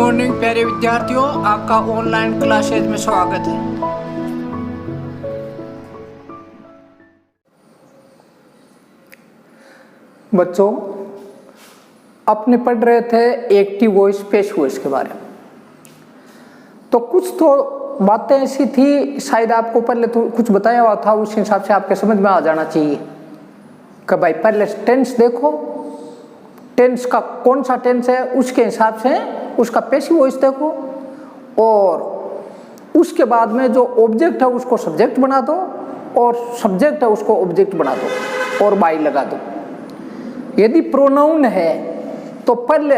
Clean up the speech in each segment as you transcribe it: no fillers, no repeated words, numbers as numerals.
Morning प्यारे विद्यार्थियों, आपका ऑनलाइन क्लासेज में स्वागत है। बच्चों, अपने पढ़ रहे थे एक्टिव वॉइस पैसिव वॉइस के बारे में। तो कुछ तो बातें ऐसी थी, शायद आपको पहले तो कुछ बताया हुआ था, उस हिसाब से आपके समझ में आ जाना चाहिए कि भाई पहले टेंस देखो, टेंस का कौन सा टेंस है उसके हिसाब से उसका पैसिव वॉइस देखो, और उसके बाद में जो ऑब्जेक्ट है उसको सब्जेक्ट बना दो और सब्जेक्ट है उसको ऑब्जेक्ट बना दो और बाई लगा दो। यदि प्रोनाउन है तो पहले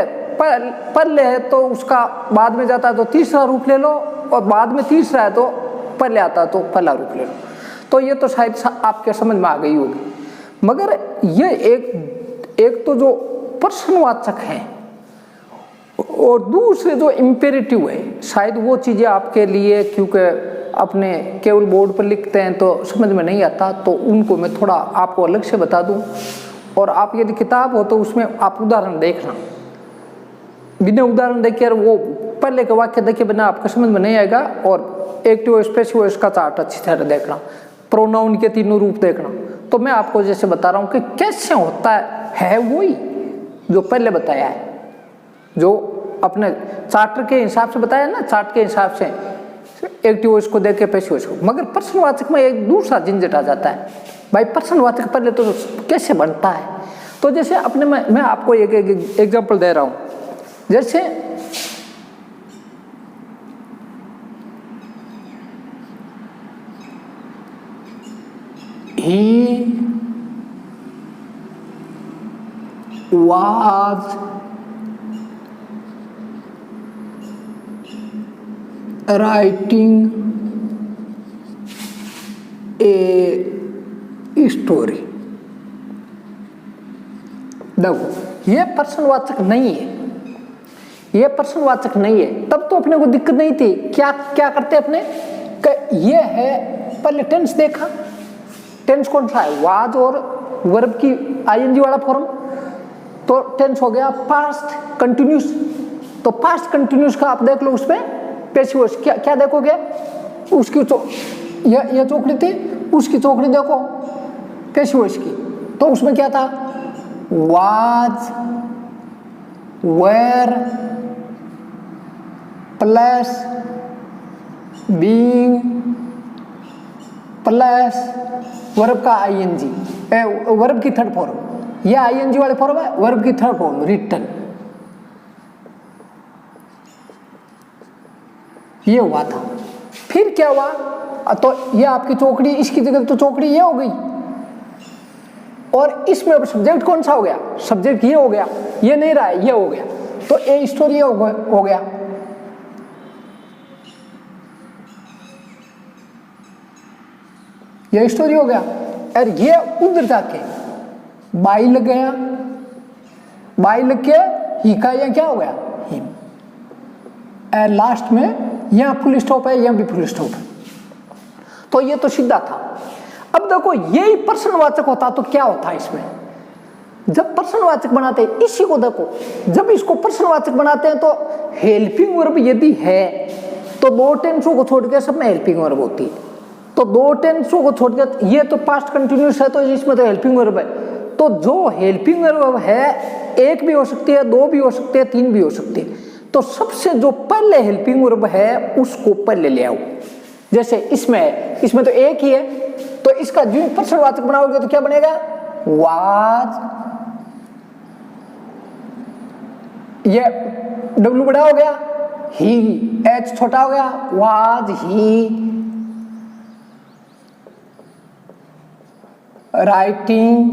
है तो उसका बाद में जाता है तो तीसरा रूप ले लो, और बाद में तीसरा है तो पहले आता है तो पहला रूप ले लो। तो ये तो शायद आपके समझ में आ गई होगी। मगर ये एक तो जो प्रश्नवाचक है और दूसरे जो इम्पेरेटिव है, शायद वो चीज़ें आपके लिए, क्योंकि अपने केवल बोर्ड पर लिखते हैं तो समझ में नहीं आता, तो उनको मैं थोड़ा आपको अलग से बता दूं। और आप यदि किताब हो तो उसमें आप उदाहरण देखना, बिना उदाहरण देखे वो पहले के वाक्य देखे बिना आपको समझ में नहीं आएगा। और एक्टिव वॉइस पैसिव वॉइस का चार्ट अच्छी तरह देखना, प्रोनाउन के तीनों रूप देखना। तो मैं आपको जैसे बता रहा हूँ कि कैसे होता है वही जो पहले बताया है, जो अपने चार्टर के हिसाब से बताया ना, चार्ट के हिसाब से एक्टिव वॉइस को देख के पैसिव वॉइस को। मगर प्रश्नवाचक में एक दूसरा झंझट आ जाता है। भाई प्रश्नवाचक पहले तो कैसे बनता है? तो जैसे अपने मैं आपको एक एग्जांपल दे रहा हूं। जैसे he was writing a story। देखो ये प्रश्नवाचक नहीं है, ये प्रश्नवाचक नहीं है। तब तो अपने को दिक्कत नहीं थी। क्या करते अपने कि ये है, पहले टेंस देखा, टेंस कौन सा है, वाज और वर्ब की आईएनजी वाला फॉर्म। तो टेंस हो गया पास्ट कंटिन्यूस, तो पास्ट कंटिन्यूस का आप देख लो, उसमें पैसिव वॉइस क्या देखोगे, उसकी ये चौकड़ी थी, उसकी चौकड़ी देखो पैसिव वॉइस की। तो उसमें क्या था, was, were plus being plus verb का आईएनजी, वर्ब की थर्ड फॉर्म, ये आईएनजी वाले फॉर्म है, वर्ब की थर्ड फॉर्म रिटन। ये हुआ था। फिर क्या हुआ, तो ये आपकी चौकड़ी, इसकी जगह तो चौकड़ी ये हो गई, और इसमें अब सब्जेक्ट कौन सा हो गया, सब्जेक्ट ये हो गया, ये नहीं रहा है, ये हो गया। तो ए स्टोरी हो गया। ये स्टोरी हो गया। और ये उधर जाके बाई लग गया, बाई लग के ही का ये क्या हो गया, हिम। और लास्ट में यहाँ फुल स्टॉप है, यहाँ भी फुल स्टॉप है। तो ये तो सीधा था। अब देखो यही प्रश्नवाचक होता तो क्या होता है इसमें, जब प्रश्नवाचक बनाते हैं इसी को देखो, जब इसको प्रश्नवाचक बनाते हैं तो हेल्पिंग वर्ब यदि है तो दो टेंसों को छोड़ के सब में हेल्पिंग वर्ब होती है। तो दो टेंसों को छोड़ के, ये तो पास्ट कंटिन्यूस है तो इसमें तो हेल्पिंग वर्ब है। तो जो हेल्पिंग वर्ब है, एक भी हो सकती है, दो भी हो सकती है, तीन भी हो सकती है। तो सबसे जो पहले हेल्पिंग वर्ब है उसको पहले ले आओ। जैसे इसमें तो एक ही है, तो इसका जो प्रश्नवाचक बनाओगे तो क्या बनेगा, वाज, ये डब्ल्यू बड़ा हो गया, ही, एच छोटा हो गया, was he writing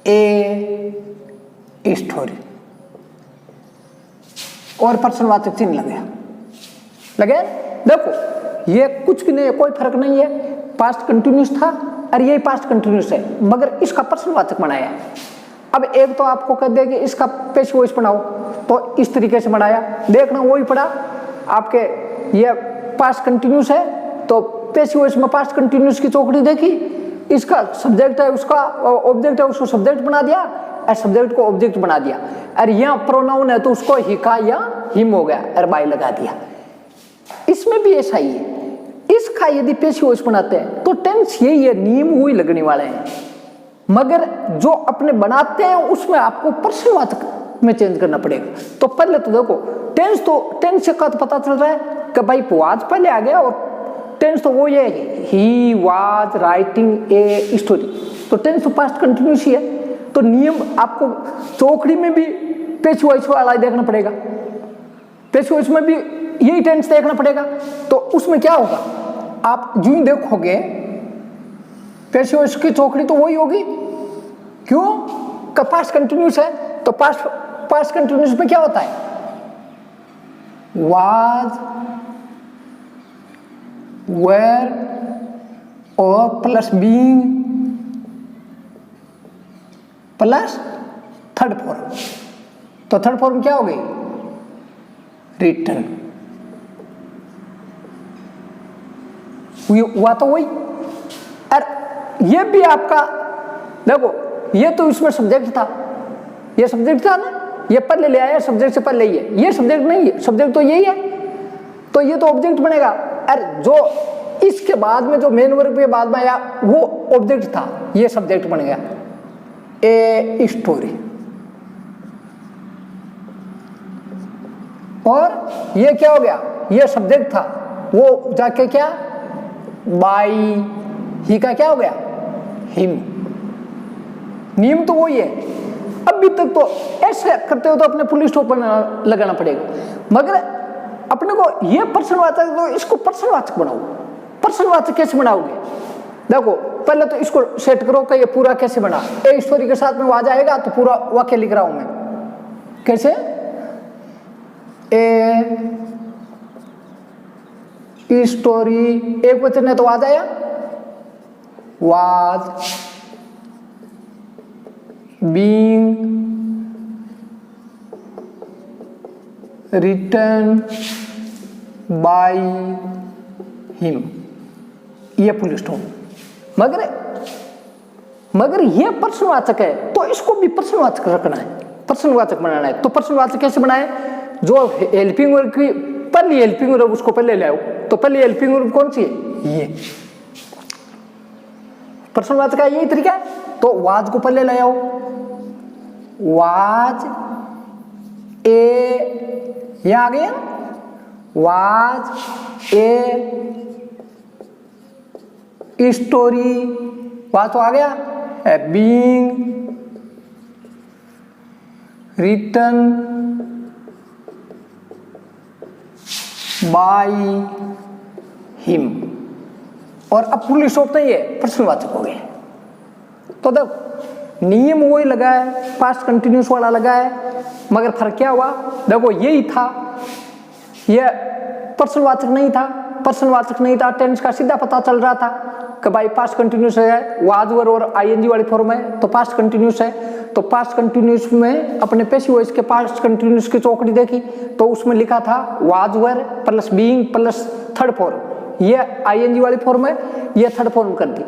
a story, और प्रश्नवाचक चिन्ह लगे। देखो ये कुछ भी नहीं है, कोई फर्क नहीं है, पास्ट कंटिन्यूस था और ये पास्ट कंटिन्यूस है, मगर इसका प्रश्नवाचक बनाया है। अब एक तो आपको कह दे कि इसका पैसिव वॉइस बनाओ, तो इस तरीके से बनाया, देखना वही पड़ा आपके, ये पास्ट कंटिन्यूस है तो पैसिव वॉइस में पास्ट कंटिन्यूस की चौकड़ी देखी, इसका सब्जेक्ट है, उसका ऑब्जेक्ट है, उसको सब्जेक्ट बना दिया, और सब्जेक्ट को ऑब्जेक्ट बना दिया। और यहाँ प्रोनाउन है तो उसको ही का या हिम हो गया और बाई लगा दिया। इसमें भी ऐसा ही है, इसका यदि पेशी वॉइस बनाते हैं तो टेंस यही है, नियम वही लगने वाले हैं, मगर जो अपने बनाते हैं उसमें आपको पर्सनवाचक में चेंज करना पड़ेगा। तो पहले तो देखो टेंस का तो पता चल रहा है कि भाई वाज पहले आ गया और टेंस तो वो ये he was writing a story, तो टेंस तो पास्ट कंटिन्यूस ही है। तो नियम आपको चौकड़ी में भी पेशी वॉइस वाला देखना पड़ेगा, पेशी वॉइस में भी यही टेंस देखना पड़ेगा। तो उसमें क्या होगा, आप जो ही देखोगे पेशी वॉइस की चौकड़ी तो वही होगी, क्यों का पास्ट कंटिन्यूस है। तो पास्ट कंटिन्यूस में क्या होता है, वाज वेयर और plus being plus third form. तो थर्ड फॉर्म क्या हो गई, रिटन, हुआ तो वही। और ये भी आपका देखो, ये तो इसमें सब्जेक्ट था, ये सब्जेक्ट था ना, ये पहले ले आया, सब्जेक्ट से पहले ही है, ये सब्जेक्ट नहीं है, सब्जेक्ट तो यही है, तो ये तो ऑब्जेक्ट बनेगा। और जो इसके बाद में जो मेन वर्ब के बाद में आया वो ऑब्जेक्ट था, ये सब्जेक्ट बन गया, ए स्टोरी। और ये क्या हो गया, ये सब्जेक्ट था, वो जाके क्या बाई ही का क्या हो गया, हिम। नियम तो वही है। अभी तक तो ऐसे करते हो तो अपने फुल स्टॉप लगाना पड़ेगा, मगर अपने को ये पर्सनवाचक, तो इसको पर्सनवाचक बनाओ। पर्सनवाचक कैसे बनाओगे, देखो पहले तो इसको सेट करो कि ये पूरा कैसे बना। ए स्टोरी के साथ में वो आ जाएगा तो पूरा वाक्य लिख रहा हूं मैं, कैसे, ए स्टोरी एक वचन है तो आ जाएगा, was being written by him, ये फुल स्टॉप। मगर ये पर्सनवाचक है तो इसको भी पर्सनवाचक रखना है, पर्सनवाचक बनाना है। तो पर्सनवाचक कैसे बनाए, जो हेल्पिंग वर्ब की पहली हेल्पिंग वर्ब उसको पहले ले आओ। तो पहली हेल्पिंग वर्ब कौन सी है, ये पर्सनवाचक का यही तरीका है। तो वाज को पहले ले आओ, वाज ए, यहां आ गया, वाज ए स्टोरी, वाज तो आ गया, बीइंग रिटन बाय हिम। और अब फुल स्टॉप नहीं है, पर्सनवाचक हो गए। तो देखो नियम वही लगा है, पास्ट कंटिन्यूस वाला लगा है, मगर फर्क क्या हुआ, देखो यही था, ये पर्सनवाचक नहीं था, पर्सनवाचक नहीं था, टेंस का सीधा पता चल रहा था कि भाई पास्ट कंटिन्यूस है, वाज वर और आईएनजी वाली फॉर्म है तो पास्ट कंटिन्यूस है। तो पास्ट कंटिन्यूस में अपने पेशी वॉइस के पास्ट कंटिन्यूस की चौकड़ी देखी तो उसमें लिखा था was were plus being plus third form, ये आईएनजी वाली फॉर्म है, ये थर्ड फॉर्म कर दी।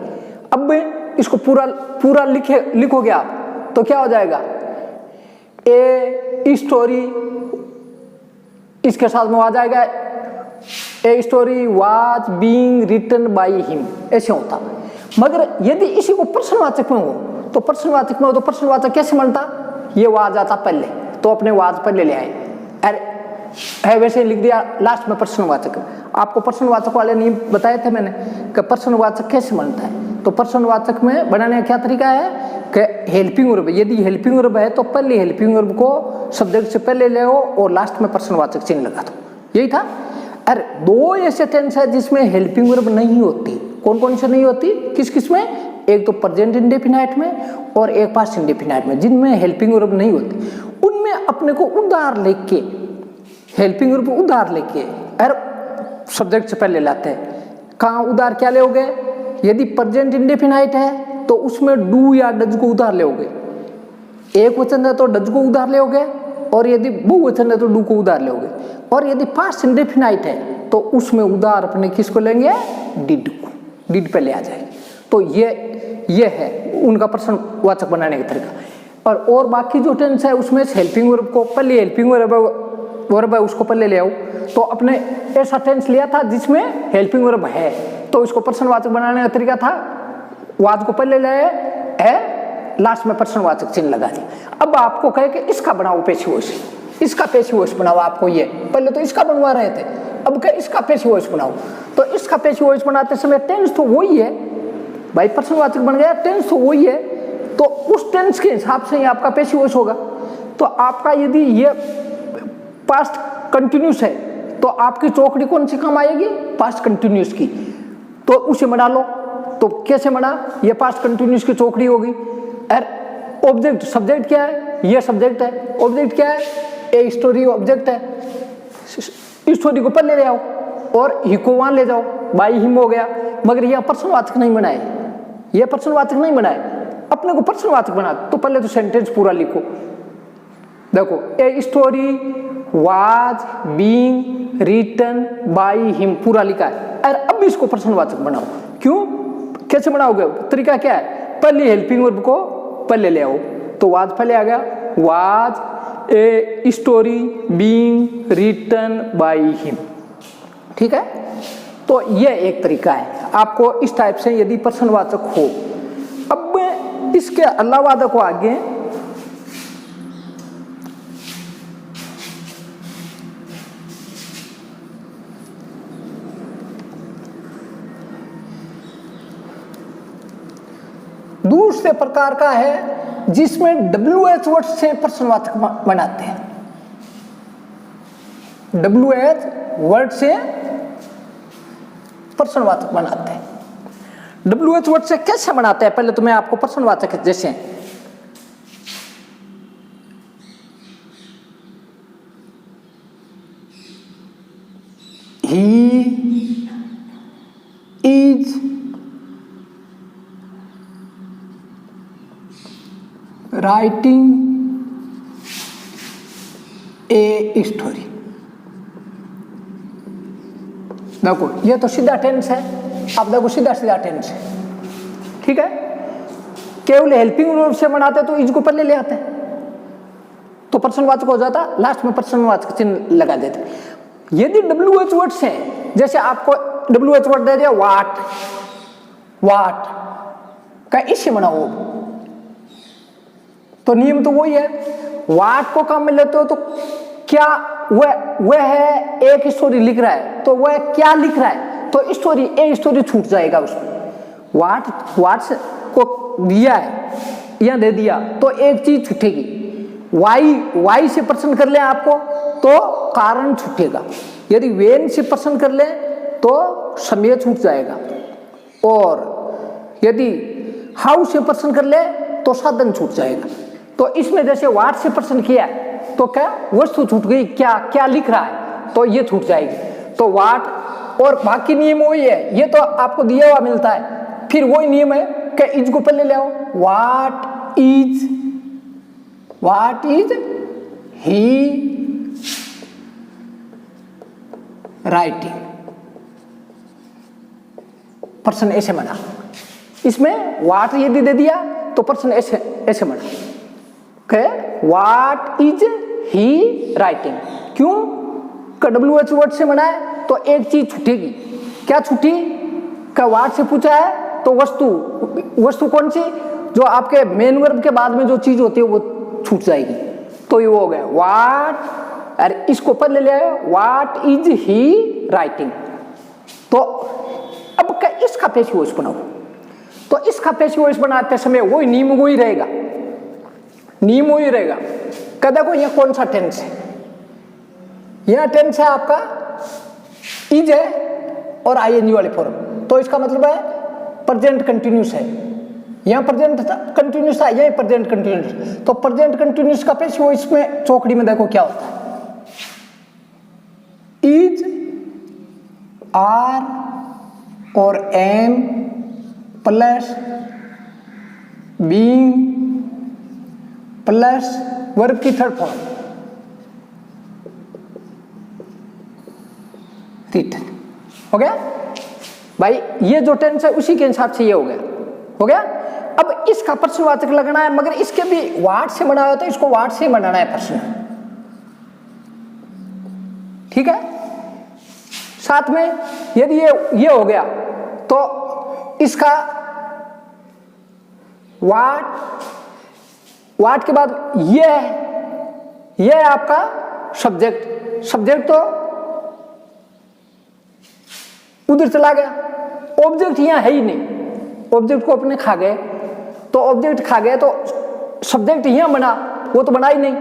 अब इसको पूरा लिखोगे आप तो क्या हो जाएगा, ए स्टोरी, इसके साथ में आ जाएगा a story was being written by him, ऐसे होता। मगर यदि इसी को पर्सनवाचक में हो तो पर्सनवाचक में हो तो पर्सनवाचक कैसे बनता, ये वाज आता पहले तो अपने वाज पहले ले आए, अरे है वैसे लिख दिया लास्ट में पर्सनवाचक। आपको पर्सनवाचक वाले नियम बताए थे मैंने कि पर्सनवाचक कैसे बनता है। तो पर्सनवाचक में बनाने का क्या तरीका है कि हेल्पिंग वर्ब, यदि हेल्पिंग वर्ब है तो पहले हेल्पिंग वर्ब को सब्जेक्ट से पहले ले आओ और लास्ट में पर्सनवाचक चिन्ह लगा दो, यही था। अरे दो ऐसे टेंस है जिसमें हेल्पिंग वर्ब नहीं होती, कौन कौन से नहीं होती, किस किस में, एक तो प्रेजेंट इंडेफिनाइट में और एक पास्ट इंडेफिनाइट में, जिनमें हेल्पिंग वर्ब नहीं होती उनमें अपने को उधार लेके, हेल्पिंग वर्ब उधार लेके और सब्जेक्ट से पहले लाते हैं। कहाँ उधार क्या लेोगे, यदि प्रेजेंट इंडेफिनाइट है तो उसमें डू या डज को उधार लेोगे, एक वचन है तो डज को उधार लेोगे और यदि बहुवचन है तो डू को उधार लेोगे। और यदि पास्ट इंडेफिनाइट है तो उसमें उधार अपने किसको लेंगे, डिड को, डिड पे ले आ जाएंगे। तो ये है उनका पर्सनवाचक बनाने का तरीका। और बाकी जो टेंस है उसमें हेल्पिंग वर्ब को पहले हेल्पिंग वर्ब है उसको पहले ले आओ। तो अपने ऐसा टेंस लिया था जिसमें हेल्पिंग वर्ब है, तो इसको प्रश्नवाचक बनाने का तरीका था वाज को पहले ले है, लास्ट में प्रश्नवाचक चिन्ह लगा दिया। अब आपको कहे कि इसका बनाओ पेशी वॉइस, इसका पेशी वॉइस बनाओ। आपको ये पहले तो इसका बनवा रहे थे, अब कहे इसका पेशी वॉइस बनाओ। तो इसका पेशी वॉइस बनाते समय टेंस तो वही है भाई, प्रश्नवाचक बन गया, टेंस तो वही है, तो उस टेंस के हिसाब से ही आपका पेशी वॉइस होगा। तो आपका यदि ये पास्ट कंटिन्यूस है तो आपकी चौकड़ी कौन सी काम आएगी, पास्ट कंटिन्यूस की, तो उसे बना लो। तो कैसे बना, ये पास्ट कंटिन्यूस की चौकड़ी होगी। और ऑब्जेक्ट सब्जेक्ट क्या है, ये सब्जेक्ट है, ऑब्जेक्ट क्या है, ए स्टोरी ऑब्जेक्ट है, स्टोरी को पहले ले आओ और ही को वहां ले जाओ, बाई हिम हो गया। मगर यह प्रश्नवाचक नहीं बनाए, यह प्रश्नवाचक नहीं बनाए, अपने को प्रश्नवाचक बना। तो पहले तो सेंटेंस पूरा लिखो, देखो a story was being written by him पूरा लिखा है। और अब इसको प्रश्नवाचक बनाओ। क्यों, कैसे बनाओगे, तरीका क्या है, पहले हेल्पिंग वर्ब को पहले ले आओ। तो वाज पहले आ गया, was a story being written by him, ठीक है। तो यह एक तरीका है आपको इस टाइप से यदि प्रश्नवाचक हो। अब इसके अलावा देखो आगे दूसरे प्रकार का है जिसमें WH वर्ड से प्रश्नवाचक बनाते हैं। WH वर्ड से प्रश्नवाचक बनाते हैं। WH वर्ड से कैसे बनाते हैं, पहले तो मैं आपको प्रश्नवाचक जैसे he is writing a story. देखो ये तो सीधा टेंस है, आप देखो सीधा सीधा टेंस है, ठीक है। केवल हेल्पिंग वर्ब से बनाते तो इज को पहले ले आते तो प्रश्नवाचक हो जाता, लास्ट में प्रश्नवाचक चिन्ह लगा देते। यदि WH वर्ड से, जैसे आपको WH वर्ड दे दिया वाट, वाट का इससे बनाओ, तो नियम तो वही है, वाट को काम में लेते हो तो क्या वह है, एक स्टोरी लिख रहा है तो वह क्या लिख रहा है, तो स्टोरी ए स्टोरी छूट जाएगा उसमें। वाट को दिया है या दे दिया तो एक चीज छूटेगी, वाई से प्रश्न कर ले आपको तो कारण छूटेगा, यदि वेन से प्रश्न कर ले तो समय छूट जाएगा, और यदि हाउ से प्रश्न कर ले तो साधन छूट जाएगा। तो इसमें जैसे वाट से प्रश्न किया तो क्या वस्तु छूट गई, क्या क्या लिख रहा है, तो ये छूट जाएगी। तो वाट, और बाकी नियम वही है, ये तो आपको दिया हुआ मिलता है, फिर वही नियम है कि इज को पहले ले आओ। वाट इज ही राइटिंग, प्रश्न ऐसे बना। इसमें वाट यदि दे दिया तो प्रश्न ऐसे बना के वाट इज ही राइटिंग। क्यों, WH वर्ड से बना है तो एक चीज छूटेगी, क्या छूटी, क्या वाट से पूछा है तो वस्तु कौन सी, जो आपके मेन वर्ब के बाद में जो चीज होती है वो छूट जाएगी। तो ये हो गया वाट, और इसको पहले ले आए वाट इज ही राइटिंग। तो अब इसका पेशी वॉइस बनाओ, तो इसका पेशी वॉइस बनाते समय वही नियम वही रहेगा, नियम वही रहेगा। देखो ये कौन सा टेंस है, यह टेंस है आपका इज है और ING वाले फॉर्म, तो इसका मतलब है प्रेजेंट कंटिन्यूस है, यहाँ प्रेजेंट कंटिन्यूस था, यही प्रेजेंट कंटिन्यूस। तो प्रेजेंट कंटिन्यूस का पेश वो इसमें चौकड़ी में देखो क्या होता है, इज, आर और am plus being plus verb की थर्ड फॉर्म रिटन। हो गया भाई, ये जो टेंस है उसी के हिसाब से ये हो गया। अब इसका प्रश्नवाचक लगना है, मगर इसके भी वाट से बनाया हो तो इसको वाट से बनाना है प्रश्न, ठीक है। साथ में यदि ये हो गया तो इसका वाट के बाद ये है आपका सब्जेक्ट। सब्जेक्ट तो उधर चला गया, ऑब्जेक्ट यहां है ही नहीं, ऑब्जेक्ट को अपने खा गए, तो ऑब्जेक्ट खा गए तो सब्जेक्ट यहां बना, वो तो बना ही नहीं,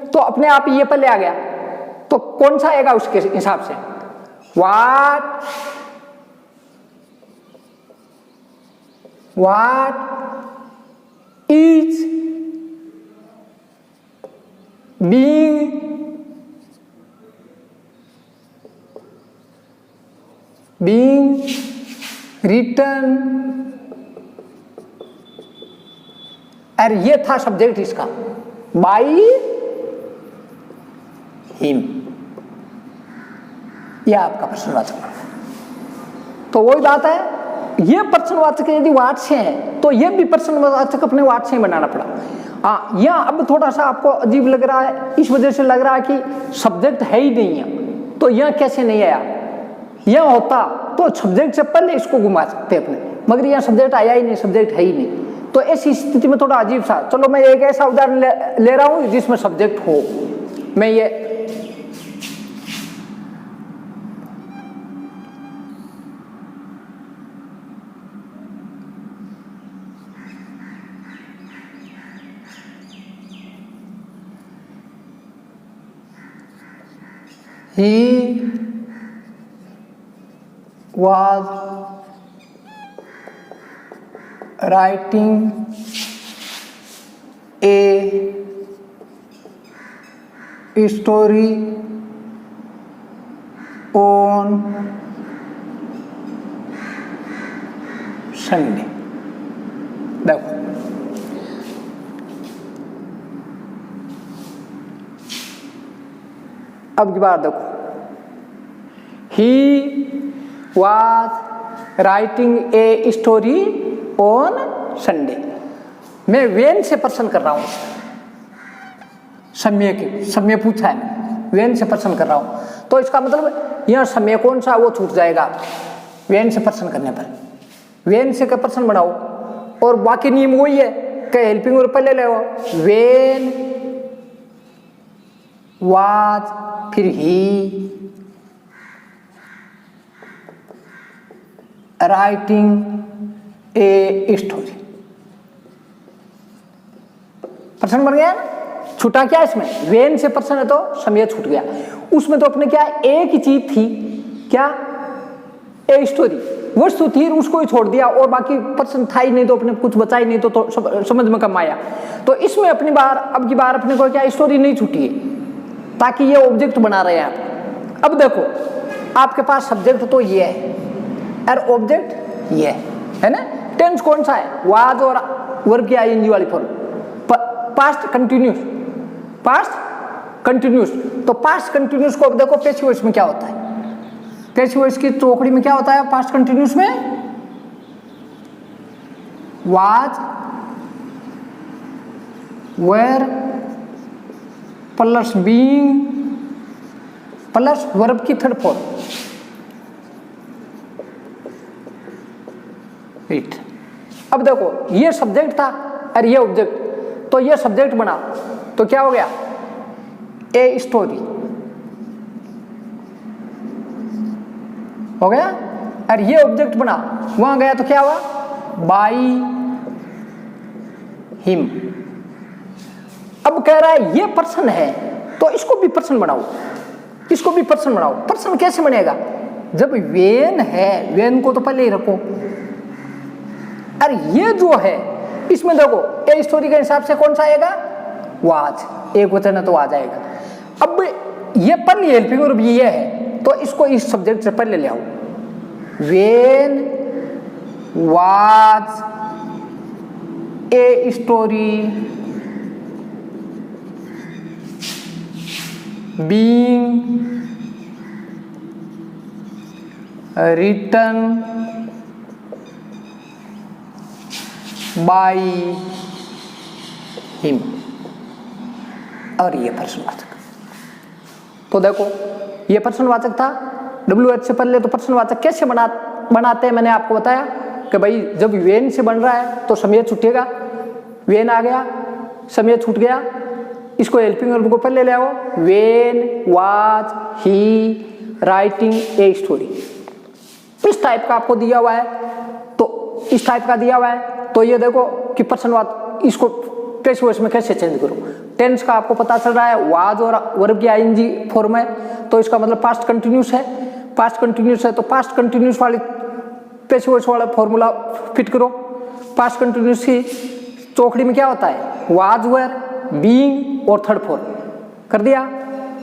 तो अपने आप ये पहले आ गया। तो कौन सा आएगा उसके हिसाब से? वाट इज बीइंग रिटन, और ये था सब्जेक्ट इसका, बाई हिम। यह आपका प्रश्नवाचक है। तो वही बात है, ये प्रश्नवाचक यदि वाट से है तो ये भी प्रश्नवाचक अपने वाट से बनाना पड़ा। हाँ, यहाँ अब थोड़ा सा आपको अजीब लग रहा है, इस वजह से लग रहा है कि सब्जेक्ट है ही नहीं है, तो यहाँ कैसे नहीं आया? यह होता तो सब्जेक्ट से पहले इसको घुमा सकते अपने, मगर यहाँ सब्जेक्ट आया ही नहीं, सब्जेक्ट है ही नहीं, तो ऐसी स्थिति में थोड़ा अजीब सा। चलो मैं एक ऐसा उदाहरण ले रहा हूं जिसमें सब्जेक्ट हो। मैं ये He was writing a story on Sunday। देखो, अब की बात देखो, He was writing a story on Sunday। मैं वेन से प्रश्न कर रहा हूं, समय पूछा है, वेन से प्रश्न कर रहा हूं, तो इसका मतलब यह समय कौन सा वो छूट जाएगा वेन से प्रश्न करने पर। वेन से का प्रश्न बनाओ, और बाकी नियम वही है कि हेल्पिंग वर्ब पहले ले आओ, वेन वाज फिर ही राइटिंग ए स्टोरी। प्रश्न बन गया ना? छूटा क्या इसमें? वेन से प्रश्न है तो समय छूट गया। उसमें तो अपने क्या एक ही चीज थी, क्या? ए स्टोरी, वस्तु थी, उसको ही छोड़ दिया, और बाकी प्रश्न था ही नहीं, तो अपने कुछ बचा ही नहीं, तो समझ में कम आया। तो इसमें अपनी बार अब की बार अपने को क्या स्टोरी नहीं छूटी है, ताकि ये ऑब्जेक्ट बना रहे हैं आप। अब देखो, आपके पास सब्जेक्ट तो ये है और ऑब्जेक्ट ये है ना। टेंस कौन सा है? वाज और वर्ब की आईएनजी वाली form, past continuous, past continuous. तो पास्ट कंटिन्यूस को अब देखो पैसिव वॉइस में क्या होता है, पैसिव वॉइस की चौकड़ी में क्या होता है पास्ट कंटिन्यूस में? Was, were plus being plus verb की थर्ड फॉर्म इट। अब देखो, ये सब्जेक्ट था और ये ऑब्जेक्ट, तो ये सब्जेक्ट बना तो क्या हो गया? ए स्टोरी हो गया, और ये ऑब्जेक्ट बना, वहां गया तो क्या हुआ? By him. अब कह रहा है ये पर्सन है, तो इसको भी पर्सन बनाओ, इसको भी पर्सन बनाओ। पर्सन कैसे बनेगा? जब वेन है, वेन को तो पहले ही रखो, और ये जो है इसमें देखो ए स्टोरी के हिसाब से कौन सा आएगा? वाज, एक वचन है तो आ जाएगा। अब ये पहली हेल्पिंग वर्ब ये है, तो इसको इस सब्जेक्ट से पहले ले आओ। When was a story being written by him, और ये प्रश्नवाचक। तो देखो ये प्रश्नवाचक था, WH से पहले तो प्रश्नवाचक कैसे बनाते हैं मैंने आपको बताया कि भाई जब वेन से बन रहा है तो समय छूटेगा, वेन आ गया समय छूट गया, इसको हेल्पिंग वर्ब को पहले ले आओ, when was he writing a story, इस टाइप का आपको दिया हुआ है, तो इस टाइप का दिया हुआ है, तो ये देखो कि प्रश्नवाचक इसको पैसिव वॉइस में कैसे चेंज करो। टेंस का आपको पता चल रहा है, वाज और वर्ब की आईएनजी फॉर्म है, तो इसका मतलब पास्ट कंटिन्यूस है, पास्ट कंटिन्यूस है तो पास्ट कंटिन्यूस वाली पैसिव वॉइस वाला फॉर्मूला फिट करो। पास्ट कंटिन्यूस की चौकड़ी में क्या होता है, वाज वेयर बीइंग और थर्ड फॉर्म कर दिया।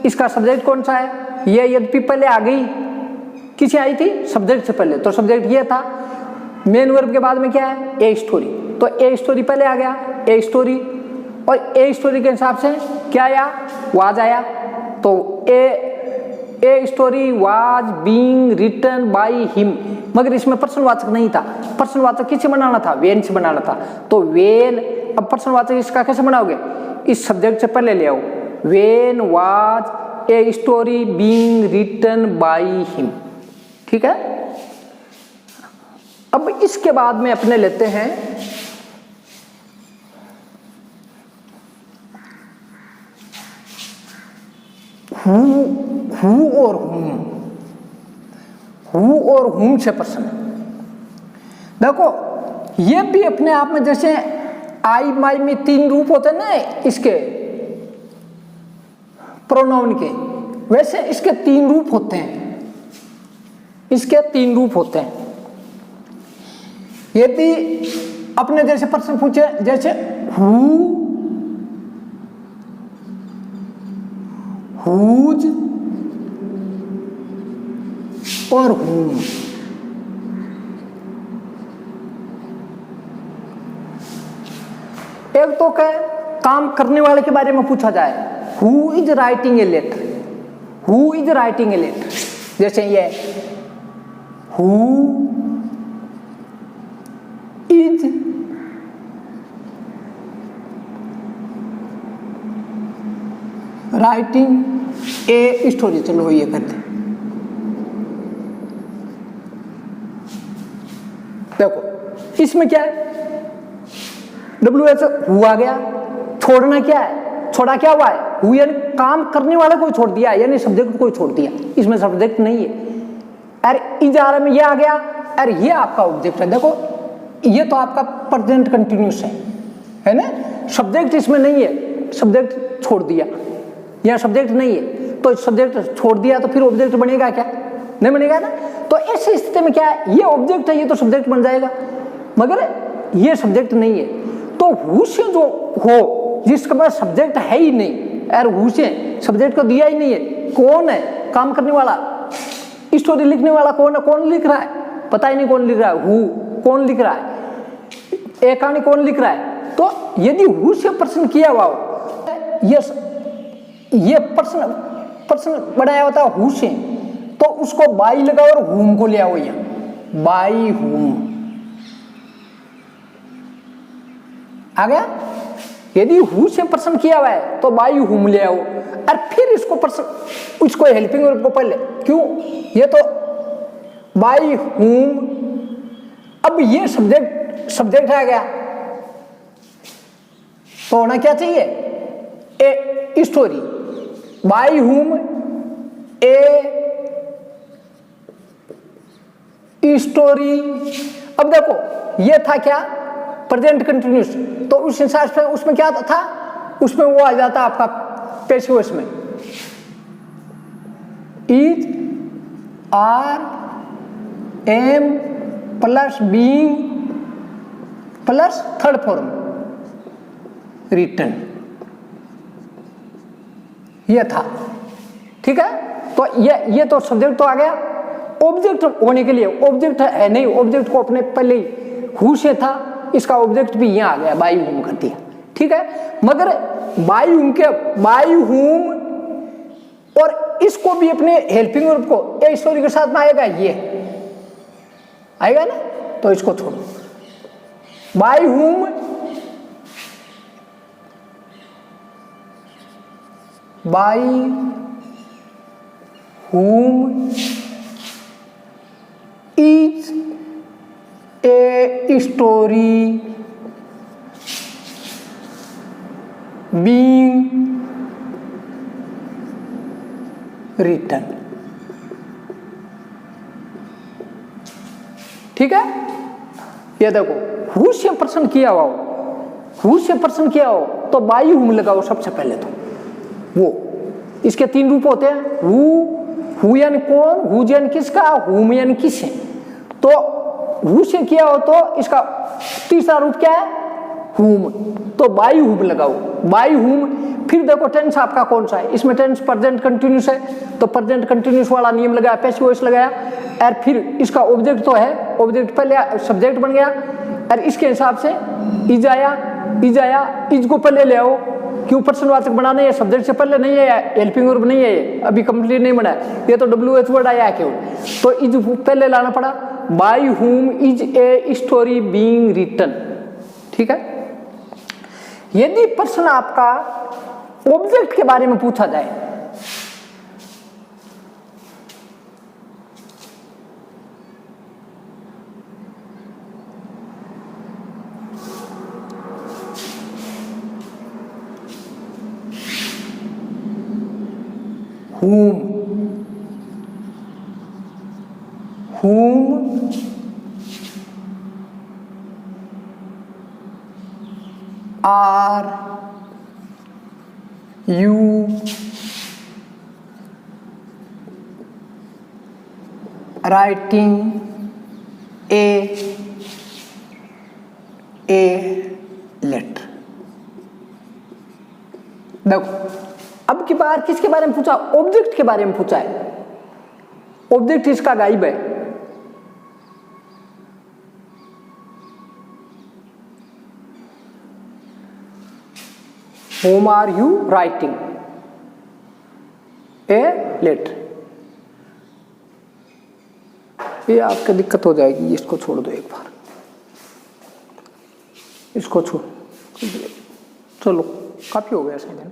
इसका सब्जेक्ट कौन सा है, ये यद्यपि पहले आ गई, किसी आई थी सब्जेक्ट से पहले, तो सब्जेक्ट ये था, मेन वर्ब के बाद में क्या है, ए स्टोरी, तो ए स्टोरी पहले आ गया, ए स्टोरी, और ए स्टोरी के हिसाब से क्या आया, वाज आया, तो a story was being written by him, मगर इसमें प्रश्नवाचक नहीं था, प्रश्नवाचक किससे बनाना था, वेन से बनाना था, तो वेन, अब प्रश्नवाचक इसका कैसे बनाओगे, इस सब्जेक्ट से पहले ले आओ, when was a story being written by him, ठीक है। अब इसके बाद में अपने लेते हैं हु और हुम, हु और हुम से प्रश्न। देखो ये भी अपने आप में, जैसे आई माई में 3 रूप होते हैं ना इसके प्रोनाउन के, वैसे इसके 3 रूप होते हैं, इसके 3 रूप होते हैं। यदि अपने जैसे प्रश्न पूछे, जैसे हु, हुज और हुम, एक तो क्या काम करने वाले के बारे में पूछा जाए, who is writing a letter, who is writing a letter, जैसे ये who is writing a story, चलो ये करते, देखो इसमें क्या है, WH हु आ गया, छोड़ना क्या है, छोड़ा क्या हुआ है, हु यानी काम करने वाला को छोड़ दिया, यानी सब्जेक्ट को छोड़ दिया, इसमें सब्जेक्ट नहीं है। अरे इज आ रहा में ये आ गया, अरे ये आपका ऑब्जेक्ट है, देखो ये तो आपका प्रेजेंट कंटिन्यूस है ना, सब्जेक्ट इसमें नहीं है, सब्जेक्ट छोड़ दिया, यहाँ सब्जेक्ट नहीं है, तो सब्जेक्ट छोड़ दिया तो फिर ऑब्जेक्ट बनेगा क्या, नहीं बनेगा ना। तो ऐसी स्थिति में क्या है, ये ऑब्जेक्ट है, ये तो सब्जेक्ट बन जाएगा, मगर ये सब्जेक्ट नहीं है। तो हु से जो हो जिसके पास सब्जेक्ट है ही नहीं, यार हु से सब्जेक्ट को दिया ही नहीं है, कौन है काम करने वाला, स्टोरी लिखने वाला कौन है, कौन लिख रहा है, पता ही नहीं कौन लिख रहा है, हु कौन लिख रहा है, एक कहानी कौन लिख रहा है। तो यदि हु से प्रश्न किया हुआ हो, ये प्रश्न बनाया होता है हु से, तो उसको बाई लगाओ और हुम को ले आओ, यहाँ बाई हुम आ गया। यदि हु से प्रश्न किया हुआ है तो बाई हुम ले आओ, और फिर इसको प्रश्न, उसको हेल्पिंग वर्ब को पहले, क्यों, ये तो बाई हुम, अब ये सब्जेक्ट आ गया, तो होना क्या चाहिए, ए स्टोरी, बाई हुम ए स्टोरी। अब देखो ये था क्या, प्रेजेंट कंटिन्यूस, तो उस हिसाब से उसमें क्या था, उसमें वो आ जाता आपका पैसिव वॉइस में, is are am plus being plus third form written, ये था, ठीक है। तो ये तो सब्जेक्ट तो आ गया, ऑब्जेक्ट होने के लिए ऑब्जेक्ट है नहीं, ऑब्जेक्ट को अपने पहले हु से था, इसका ऑब्जेक्ट भी यहाँ आ गया, बाई हुम कर दिया, ठीक है। मगर बाई हुम और इसको भी अपने हेल्पिंग वर्ब को ए स्टोरी के साथ में आएगा, ये आएगा ना, तो इसको छोड़ो, bye whom, by whom is a story being written। ठीक है, ये देखो हु से प्रश्न किया हुआ हो, हु से प्रश्न किया हो तो बाई हुम लगाओ सबसे पहले। तो वो इसके तीन रूप होते हैं, हु यानी कौन, हु यानी किसका, हुम यानी किसे। तो हु से किया हो तो इसका तीसरा रूप क्या है, हुम। तो बाई हुम लगाओ, बाई हुम। फिर देखो टेंस आपका कौन सा है, इसमें टेंस प्रेजेंट कंटिन्यूस है तो प्रेजेंट कंटिन्यूस वाला नियम लगाया, पैसिव वॉइस लगाया। और फिर इसका ऑब्जेक्ट तो है, ऑब्जेक्ट पहले सब्जेक्ट बन गया और इसके हिसाब से इज आया, इज को पहले ले आओ, क्यों प्रश्नवाचक बनाना है, सब्जेक्ट से पहले नहीं है, हेल्पिंग वर्ब नहीं है, अभी कंप्लीट नहीं बना है, ये तो WH वर्ड आया क्यों, तो इज पहले लाना पड़ा। By whom is a story being written. ठीक है, यदि प्रश्न आपका ऑब्जेक्ट के बारे में पूछा जाए, whom are you writing a letter। देखो अब की बार किसके बारे में पूछा, ऑब्जेक्ट के बारे में पूछा है, ऑब्जेक्ट इसका गायब है। Whom are you writing a letter। ये आपको दिक्कत हो जाएगी, इसको छोड़ दो एक बार, इसको छोड़, चलो काफी हो गया शायद है ना।